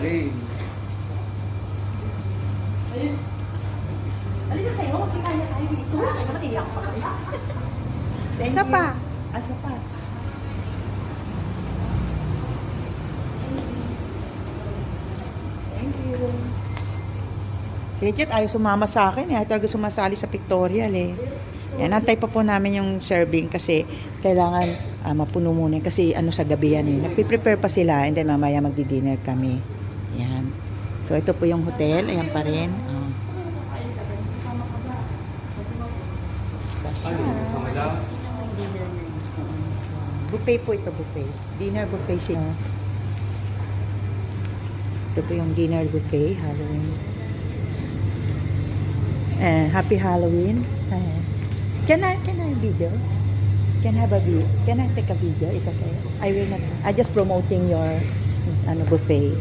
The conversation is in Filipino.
Hey. Halika kayo, magsikaya tayo dito. Kaya naman iyak pa kaya. Isa pa. Asa pa. Thank you. Si Jet ayaw sumama sa akin. Ayaw talaga sumasali sa pictorial eh. Yan, antay pa po namin yung serving kasi kailangan mapuno muna. Kasi ano sa gabi yan eh. Nagpiprepare pa sila and then mamaya magdi-dinner kami. Yan. So ito po yung hotel. Ayan pa rin. Buffet po ito, buffet. Dinner buffet siya. Ito po yung dinner buffet, Halloween. Happy Halloween. Can I video? Can I have a video? Can I take a video? Is okay. I will not. I just promoting your buffet.